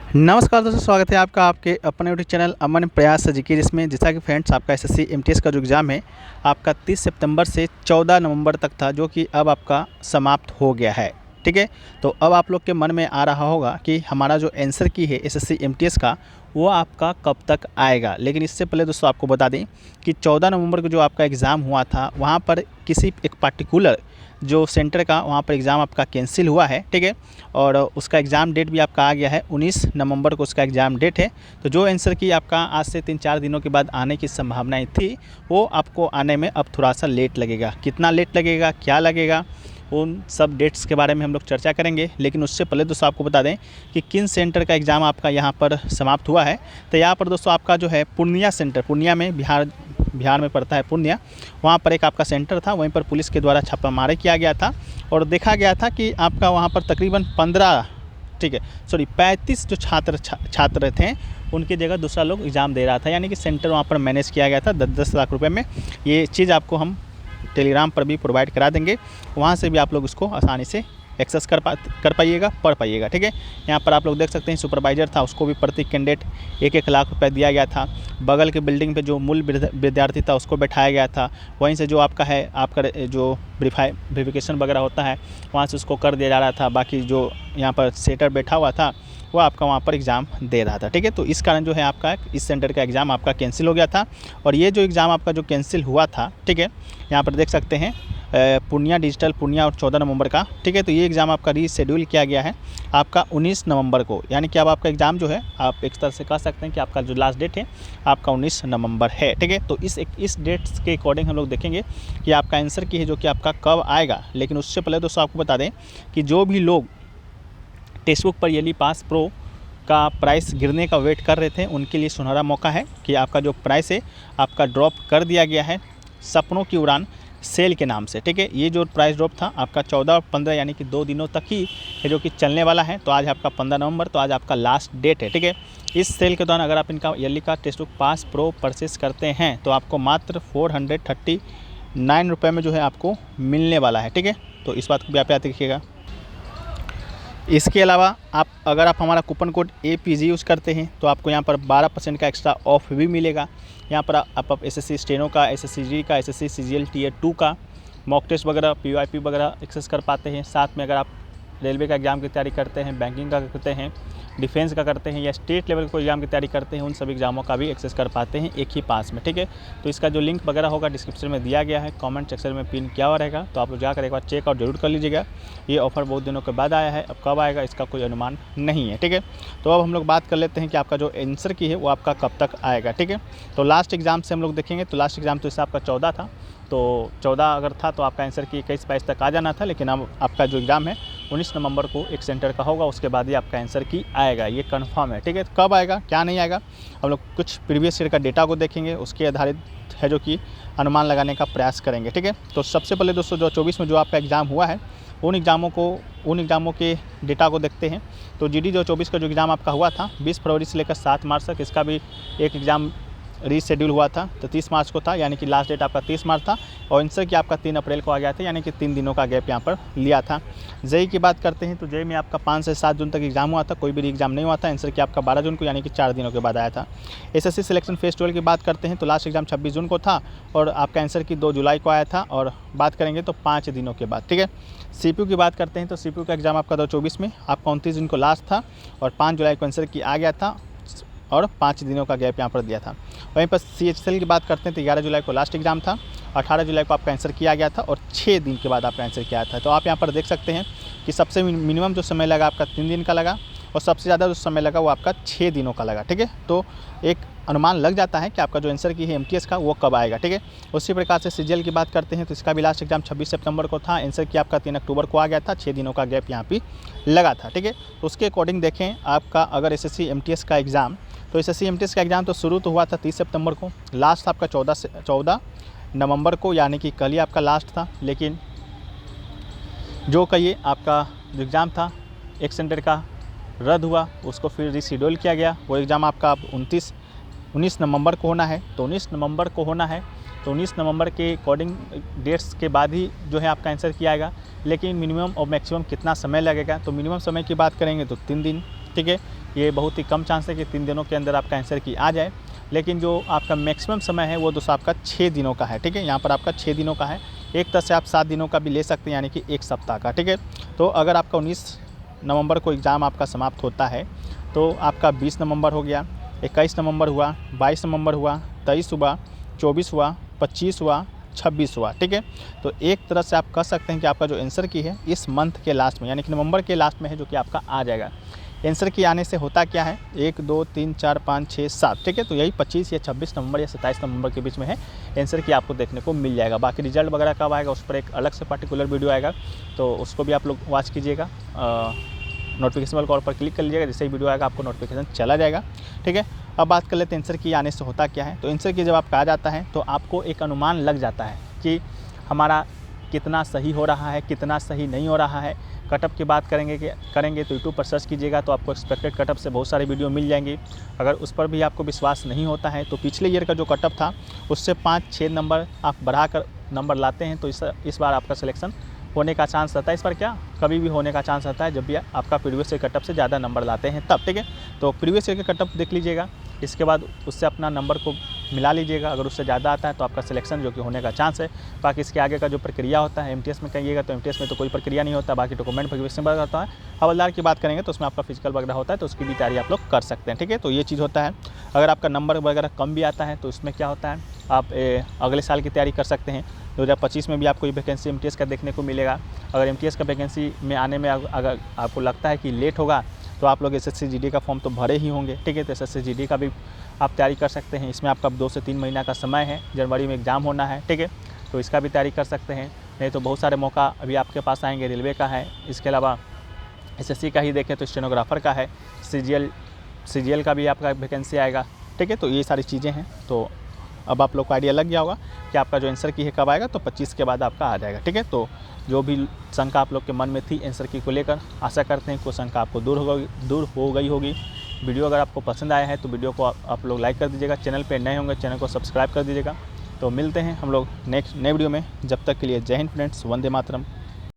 नमस्कार दोस्तों, स्वागत है आपका आपके अपने यूट्यूब चैनल अमन प्रयास जी जिसमें जैसा कि फ्रेंड्स आपका एसएससी एमटीएस का जो एग्ज़ाम है आपका 30 सितंबर से 14 नवंबर तक था, जो कि अब आपका समाप्त हो गया है। ठीक है, तो अब आप लोग के मन में आ रहा होगा कि हमारा जो आंसर की है एसएससी एमटीएस का वो आपका कब तक आएगा। लेकिन इससे पहले दोस्तों आपको बता दें कि 14 नवंबर को जो आपका एग्ज़ाम हुआ था वहाँ पर किसी एक पार्टिकुलर जो सेंटर का वहाँ पर एग्ज़ाम आपका कैंसिल हुआ है। ठीक है, और उसका एग्ज़ाम डेट भी आपका आ गया है, 19 नवंबर को उसका एग्ज़ाम डेट है। तो जो आंसर की आपका आज से 3-4 दिनों के बाद आने की संभावनाएं थी वो आपको आने में अब थोड़ा सा लेट लगेगा। कितना लेट लगेगा, क्या लगेगा, उन सब डेट्स के बारे में हम लोग चर्चा करेंगे। लेकिन उससे पहले दोस्तों आपको बता दें कि किन सेंटर का एग्ज़ाम आपका यहाँ पर समाप्त हुआ है। तो यहाँ पर दोस्तों आपका जो है पूर्णिया सेंटर, पूर्णिया में बिहार में पड़ता है पूर्णिया, वहाँ पर एक आपका सेंटर था। वहीं पर पुलिस के द्वारा छापामारी किया गया था और देखा गया था कि आपका वहाँ पर तकरीबन 35 जो छात्र थे उनकी जगह दूसरा लोग एग्ज़ाम दे रहा था, यानी कि सेंटर वहाँ पर मैनेज किया गया था 10-10 लाख रुपए में। ये चीज़ आपको हम टेलीग्राम पर भी प्रोवाइड करा देंगे, वहाँ से भी आप लोग इसको आसानी से एक्सेस कर पाइएगा, पढ़ पाइएगा। ठीक है, यहाँ पर आप लोग देख सकते हैं सुपरवाइज़र था, उसको भी प्रति कैंडिडेट 1-1 लाख रुपए दिया गया था। बगल के बिल्डिंग पे जो मूल विद्यार्थी था उसको बैठाया गया था। वहीं से जो आपका है आपका जो वेरिफिकेशन वगैरह होता है वहाँ से उसको कर दिया जा रहा था। बाकी जो यहाँ पर सेटर बैठा हुआ था वो आपका वहाँ पर एग्ज़ाम दे रहा था। ठीक है, तो इस कारण जो है आपका इस सेंटर का एग्ज़ाम आपका कैंसिल हो गया था। और ये जो एग्ज़ाम आपका जो कैंसिल हुआ था, ठीक है, यहाँ पर देख सकते हैं पूर्णिया डिजिटल पूर्णिया और 14 नवंबर का। ठीक है, तो ये एग्ज़ाम आपका रीशेड्यूल किया गया है आपका 19 नवंबर को, यानी कि अब आपका एग्ज़ाम जो है आप एक तरह से कह सकते हैं कि आपका जो लास्ट डेट है आपका 19 नवंबर है। ठीक है, तो इस डेट्स के अकॉर्डिंग हम लोग देखेंगे कि आपका आंसर की है जो कि आपका कब आएगा। लेकिन उससे पहले दोस्तों आपको बता दें कि जो भी लोग टेक्स्ट बुक पर येली पास प्रो का प्राइस गिरने का वेट कर रहे थे उनके लिए सुनहरा मौका है कि आपका जो प्राइस है आपका ड्रॉप कर दिया गया है सपनों की उड़ान सेल के नाम से। ठीक है, ये जो प्राइस ड्रॉप था आपका 14 और 15 यानी कि 2 दिनों तक ही है जो कि चलने वाला है। तो आज आपका 15 नवंबर, तो आज आपका लास्ट डेट है। ठीक है, इस सेल के दौरान अगर आप इनका ईयरली का text book pass pro purchase करते हैं तो आपको मात्र 439 रुपये में जो है आपको मिलने वाला है। ठीक है, तो इस बात को भी आप याद रखिएगा। इसके अलावा अगर आप हमारा कूपन कोड APG यूज़ करते हैं तो आपको यहाँ पर 12% का एक्स्ट्रा ऑफ भी मिलेगा। यहाँ पर आप एसएससी स्टेनो का, एसएससी जी का, एसएससी सीजीएल टियर 2 का मॉक टेस्ट वगैरह, PYP वगैरह एक्सेस कर पाते हैं। साथ में अगर आप रेलवे का एग्ज़ाम की तैयारी करते हैं, बैंकिंग का करते हैं, डिफेंस का करते हैं या स्टेट लेवल को एग्ज़ाम की तैयारी करते हैं, उन सभी एग्ज़ामों का भी एक्सेस कर पाते हैं एक ही पास में। ठीक है, तो इसका जो लिंक वगैरह होगा डिस्क्रिप्शन में दिया गया है, कमेंट सेक्शन में पिन किया हुआ रहेगा, तो आप लोग जाकर एक बार चेकआउट जरूर कर लीजिएगा। ये ऑफ़र बहुत दिनों के बाद आया है, अब कब आएगा इसका कोई अनुमान नहीं है। ठीक है, तो अब हम लोग बात कर लेते हैं कि आपका जो आंसर की है वो आपका कब तक आएगा। ठीक है, तो लास्ट एग्ज़ाम से हम लोग देखेंगे तो लास्ट एग्ज़ाम तो इससे आपका 14 था, तो 14 अगर था तो आपका आंसर की 21-22 तक आ जाना था। लेकिन अब आपका जो एग्ज़ाम है 19 नवंबर को एक सेंटर का होगा, उसके बाद ही आपका आंसर की आएगा, ये कंफर्म है। ठीक है, कब आएगा क्या नहीं आएगा हम लोग कुछ प्रीवियस ईयर का डेटा को देखेंगे, उसके आधारित है जो कि अनुमान लगाने का प्रयास करेंगे। ठीक है, तो सबसे पहले दोस्तों जो 24 में जो आपका एग्ज़ाम हुआ है उन एग्ज़ामों के डेटा को देखते हैं। तो GD जो 24 का जो एग्ज़ाम आपका हुआ था 20 फरवरी से लेकर 7 मार्च तक, इसका भी एक एग्ज़ाम रीशेड्यूल हुआ था, तो 30 मार्च को था, यानी कि लास्ट डेट आपका 30 मार्च था। और आंसर की आपका 3 अप्रैल को आ गया था, यानी कि 3 दिनों का गैप यहाँ पर लिया था। जेई की बात करते हैं तो जेई में आपका 5 से 7 जून तक एग्ज़ाम हुआ था, कोई भी एग्ज़ाम नहीं हुआ था। आंसर की आपका 12 जून को, यानी कि 4 दिनों के बाद आया था। एसएससी सिलेक्शन फेज 12 की बात करते हैं तो लास्ट एग्ज़ाम 26 जून को था और आपका आंसर की 2 जुलाई को आया था, और बात करेंगे तो 5 दिनों के बाद। ठीक है, CPU की बात करते हैं तो CPU का एग्ज़ाम आपका 2024 में आपका 29 जून को लास्ट था और 5 जुलाई को आंसर की आ गया था और 5 दिनों का गैप यहाँ पर दिया था। वहीं पर CHSL की बात करते हैं तो 11 जुलाई को लास्ट एग्ज़ाम था, 18 जुलाई को आपका आंसर किया गया था और 6 दिन के बाद आपका आंसर किया था। तो आप यहाँ पर देख सकते हैं कि सबसे मिनिमम जो समय लगा आपका 3 दिन का लगा और सबसे ज़्यादा जो समय लगा वो आपका 6 दिनों का लगा। ठीक है, तो एक अनुमान लग जाता है कि आपका जो आंसर की है MTS का वो कब आएगा। ठीक है, उसी प्रकार से CGL की बात करते हैं तो इसका भी लास्ट एग्ज़ाम 26 सितंबर को था, आंसर की आपका 3 अक्टूबर को आ गया था, 6 दिनों का गैप यहाँ पे लगा था। ठीक है, तो उसके अकॉर्डिंग देखें आपका अगर SSC MTS का एग्ज़ाम, तो SSC MTS का एग्ज़ाम तो शुरू तो हुआ था 30 सितंबर को, लास्ट आपका 14 नवंबर को, यानी कि कल ही आपका लास्ट था। लेकिन जो कहिए आपका जो एग्ज़ाम था एक सेंटर का रद्द हुआ, उसको फिर रीशेड्यूल किया गया। वो एग्ज़ाम आपका अब 19 नवंबर को होना है, तो 19 नवंबर को होना है तो 19 नवंबर के अकॉर्डिंग डेट्स के बाद ही जो है आपका आंसर किया आएगा। लेकिन मिनिमम और मैक्सिमम कितना समय लगेगा, तो मिनिमम समय की बात करेंगे तो 3 दिन, ठीक है। ये बहुत ही कम चांस है कि 3 दिनों के अंदर आपका आंसर की आ जाए, लेकिन जो आपका मैक्सिमम समय है वो दोस्तों आपका 6 दिनों का है, ठीक है। यहाँ पर आपका 6 दिनों का है, एक तरह से आप 7 दिनों का भी ले सकते हैं, यानी कि 1 सप्ताह का, ठीक है। तो अगर आपका 19 नवंबर को एग्ज़ाम आपका समाप्त होता है तो आपका 20 नवंबर हो गया, 21 नवंबर हुआ, 22 नवंबर हुआ, 23 हुआ, 24 हुआ, 25 हुआ, 26 हुआ, ठीक है। तो एक तरह से आप कह सकते हैं कि आपका जो आंसर की है इस मंथ के लास्ट में, यानी कि नवंबर के लास्ट में है, जो कि आपका आ जाएगा। आंसर की आने से होता क्या है, 1 2 3 4 5 6 7, ठीक है। तो यही 25 या 26 नवंबर या 27 नवंबर के बीच में है आंसर की आपको देखने को मिल जाएगा। बाकी रिजल्ट वगैरह कब आएगा उस पर एक अलग से पर्टिकुलर वीडियो आएगा, तो उसको भी आप लोग वॉच कीजिएगा। नोटिफिकेशन वाले कॉल पर क्लिक कर लीजिएगा, जैसे ही वीडियो आएगा आपको नोटिफिकेशन चला जाएगा, ठीक है। अब बात कर लेते हैं आंसर की आने से होता क्या है। तो आंसर की जब आपका आ जाता है तो आपको एक अनुमान लग जाता है कि हमारा कितना सही हो रहा है, कितना सही नहीं हो रहा है। कटअप की बात करेंगे तो यूट्यूब पर सर्च कीजिएगा तो आपको एक्सपेक्टेड कटअप से बहुत सारे वीडियो मिल जाएंगे। अगर उस पर भी आपको विश्वास नहीं होता है तो पिछले ईयर का जो कटअप था उससे 5-6 नंबर आप बढ़ाकर नंबर लाते हैं तो इस बार आपका सिलेक्शन होने का चांस रहता है। इस बार क्या कभी भी होने का चांस रहता है जब भी आपका प्रीवियस ईयर कटअप से ज़्यादा नंबर लाते हैं तब, ठीक है। तो प्रीवियस ईयर का कटअप देख लीजिएगा, इसके बाद उससे अपना नंबर को मिला लीजिएगा। अगर उससे ज़्यादा आता है तो आपका सिलेक्शन जो कि होने का चांस है। बाकी इसके आगे का जो प्रक्रिया होता है एमटीएस में कहिएगा तो एमटीएस में तो कोई प्रक्रिया नहीं होता, बाकी डॉक्यूमेंट वेरिफिकेशन वगैरह होता है। हवलदार की बात करेंगे तो उसमें आपका फिजिकल वगैरह होता है, तो उसकी भी तैयारी आप लोग कर सकते हैं, ठीक है। तो ये चीज़ होता है। अगर आपका नंबर वगैरह कम भी आता है तो उसमें क्या होता है, आप अगले साल की तैयारी कर सकते हैं। 2025 में भी आपको ये वैकेंसी एमटीएस का देखने को मिलेगा। अगर एमटीएस का वैकेंसी में आने में अगर आपको लगता है कि लेट होगा तो आप लोग एसएससी जीडी का फॉर्म तो भरे ही होंगे, ठीक है। तो एसएससी जीडी का भी आप तैयारी कर सकते हैं। इसमें आपका 2 से 3 महीना का समय है, जनवरी में एग्ज़ाम होना है, ठीक है। तो इसका भी तैयारी कर सकते हैं। नहीं तो बहुत सारे मौका अभी आपके पास आएंगे, रेलवे का है, इसके अलावा एसएससी का ही देखें तो स्टेनोग्राफर का है, सीजीएल का भी आपका वैकेंसी आएगा, ठीक है। तो ये सारी चीज़ें हैं। तो अब आप लोग को आइडिया लग गया होगा कि आपका जो आंसर की है कब आएगा, तो 25 के बाद आपका आ जाएगा, ठीक है। तो जो भी शंका आप लोग के मन में थी आंसर की को लेकर, आशा करते हैं कोई शंका आपको दूर हो गई होगी। वीडियो अगर आपको पसंद आया है तो वीडियो को आप लोग लाइक कर दीजिएगा। चैनल पे नए होंगे चैनल को सब्सक्राइब कर दीजिएगा। तो मिलते हैं हम लोग नेक्स्ट नए वीडियो में। जब तक के लिए जय हिंद फ्रेंड्स, वंदे मातरम।